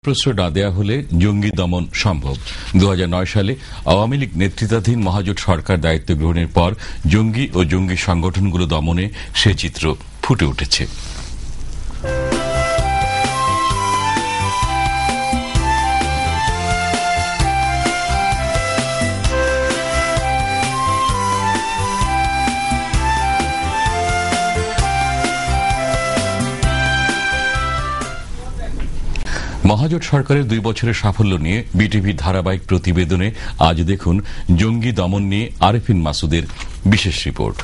প্রশ্রয় না দেয়া হলে জঙ্গি দমন সম্ভব। 2009 সালে আওয়ামী লীগ নেতৃত্বাধীন মহাজোট সরকার দায়িত্ব গ্রহণের পর জঙ্গি ও জঙ্গি সংগঠনগুলো দমনে সে চিত্র ফুটে উঠেছে। মহাজোট সরকারের 2 বছরের সাফল্য নিয়ে বিটিভির ধারাবাহিক প্রতিবেদনে আজ দেখুন জঙ্গি দমন নিয়ে আরেফিন মাসুদের বিশেষ রিপোর্ট।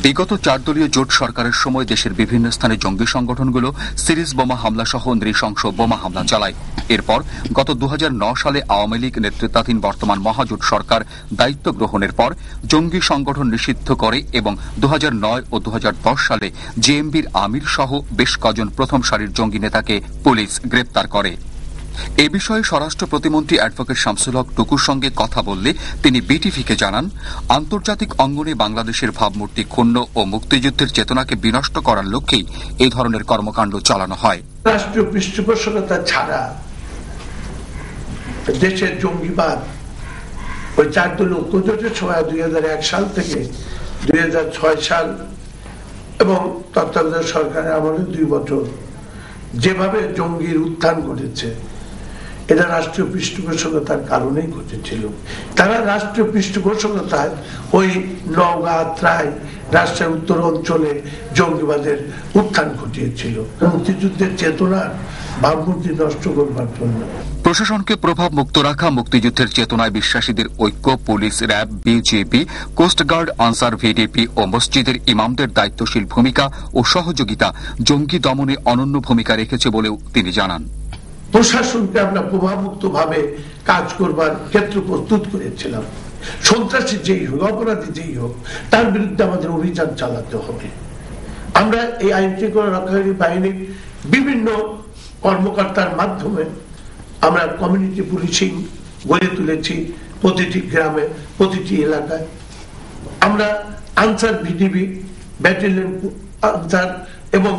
বিগত 4 দলীয় জোট সরকারের সময় দেশের বিভিন্ন স্থানে জঙ্গি সংগঠনগুলো সিরিজ বোমা হামলা সহ নৃশংস বোমা হামলা চালায়। এরপর গত 2009 সালে আওয়ামী লীগ নেতৃত্বাধীন বর্তমান মহাজোট সরকার দায়িত্ব গ্রহণের পর জঙ্গি সংগঠন নিষিদ্ধ করে এবং 2009 ও 2010 সালে জেএমবির আমির সহ বেশ কজন প্রথম সারির জঙ্গি নেতাকে পুলিশ গ্রেপ্তার করে। এ বিষয়ে স্বরাষ্ট্র প্রতিমন্ত্রী অ্যাডভোকেট শামসুল হক টুকুর সঙ্গে কথা বললে তিনি বিটিভিকে জানান, আন্তর্জাতিক অঙ্গনে বাংলাদেশের ভাবমূর্তি ক্ষুণ্ণ ও মুক্তিযুদ্ধের চেতনাকে বিনষ্ট করার লক্ষ্যেই এই ধরনের কর্মকাণ্ড চালানো হয়। রাষ্ট্রীয় পৃষ্ঠপোষকতা ছাড়া দেশের জঙ্গিবাদ ওই 4 দলীয় ঐক্যজোটের সময় 2001 সাল থেকে 2006 সাল এবং তত্ত্বাবধায়ক সরকারের আমলে 2 বছর যেভাবে জঙ্গির উত্থান ঘটেছে, এটা রাষ্ট্রীয় পৃষ্ঠপোষকতার কারণেই ঘটেছিল। তারা রাষ্ট্রীয় পৃষ্ঠপোষকতায় ওই নওগাঁ, ত্রাই, রাষ্ট্রের উত্তর অঞ্চলে জঙ্গিবাদের উত্থান ঘটিয়েছিল মুক্তিযুদ্ধের চেতনার ভাবমূর্তি নষ্ট করবার জন্য। প্রশাসনকে প্রভাব মুক্ত রাখা, মুক্তিযুদ্ধের চেতনায় বিশ্বাসীদের ঐক্য, police, RAB, BJP, coastguard, Ansar, VDP ও মসজিদের ইমামদের দায়িত্বশীল ভূমিকা ও সহযোগিতা জঙ্গি দমনে অনন্য ভূমিকা রেখেছে বলেও তিনি জানান। প্রশাসনকে আমরা প্রভাবমুক্ত ভাবে কাজ করবার ক্ষেত্র প্রস্তুত করেছিলাম। সন্ত্রাসী যেই হোক, অপরাধী যেই হোক, তার বিরুদ্ধে আমাদের অভিযান চালাতে হবে। আমরা এই আইন শৃঙ্খলা রক্ষাকারী বাহিনীর বিভিন্ন কর্মকর্তার মাধ্যমে আমরা কমিউনিটি পুলিশিং গড়ে তুলেছি প্রতিটি গ্রামে, প্রতিটি এলাকায়। আমরা আনসার, ভিডিপি, ব্যাটালিয়ন আনসার এবং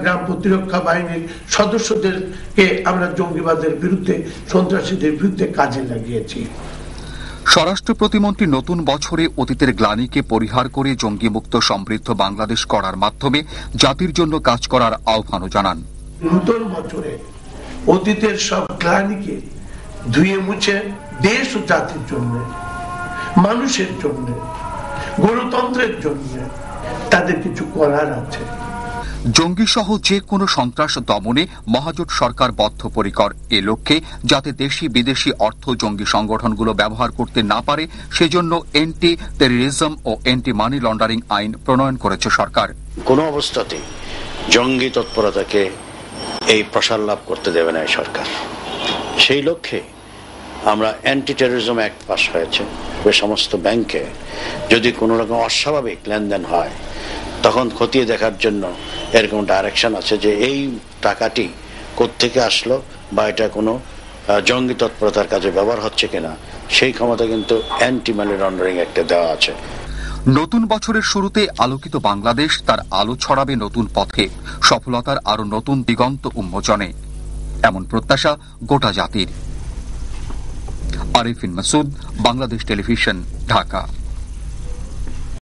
গ্রাম প্রতিরক্ষা বাহিনীর সদস্যদেরকে আমরা জঙ্গিবাদের বিরুদ্ধে, সন্ত্রাসীদের বিরুদ্ধে কাজে লাগিয়েছি। স্বরাষ্ট্র প্রতিমন্ত্রী নতুন বছরে অতীতের গ্লানিকে পরিহার করে জঙ্গিমুক্ত সমৃদ্ধ বাংলাদেশ করার মাধ্যমে জাতির জন্য কাজ করার আহ্বানও জানান। নতুন বছরে অতীতের সব গ্লানিকে ধুয়ে মুছে দেশ ও জাতির জন্য, মানুষের জন্য, গণতন্ত্রের জন্য তাদের কিছু করার আছে। জঙ্গি সহ যে কোনো সন্ত্রাস দমনে মহাজোট সরকার বদ্ধপরিকর। এ লক্ষ্যে যাতে দেশি বিদেশি অর্থ জঙ্গি সংগঠনগুলো ব্যবহার করতে না পারে, সেজন্য এন্টি টেররিজম ও এন্টি মানি লন্ডারিং আইন প্রণয়ন করেছে সরকার। কোনো অবস্থাতেই জঙ্গি তৎপরতাকে এই প্রসার লাভ করতে দেবে না এই সরকার। সেই লক্ষ্যে আমরা অ্যান্টি টেররিজম অ্যাক্ট পাস হয়েছে। ওই সমস্ত ব্যাংকে যদি কোনো রকম অস্বাভাবিক লেনদেন হয়, তখন খতিয়ে দেখার জন্য এরকম ডাইরেকশন আছে যে এই টাকাটি কোত্থেকে আসলো বা এটা কোনো জঙ্গি তৎপরতার কাজে ব্যবহার হচ্ছে কিনা, সেই ক্ষমতা কিন্তু অ্যান্টি মানি লন্ডারিং অ্যাক্টে দেওয়া আছে। নতুন বছরের শুরুতে আলোকিত বাংলাদেশ তার আলো ছড়াবে নতুন পথে, সফলতার আরো নতুন দিগন্ত উন্মোচনে, এমন প্রত্যাশা গোটা জাতির। আরেফিন মাসুদ, বাংলাদেশ টেলিভিশন, ঢাকা।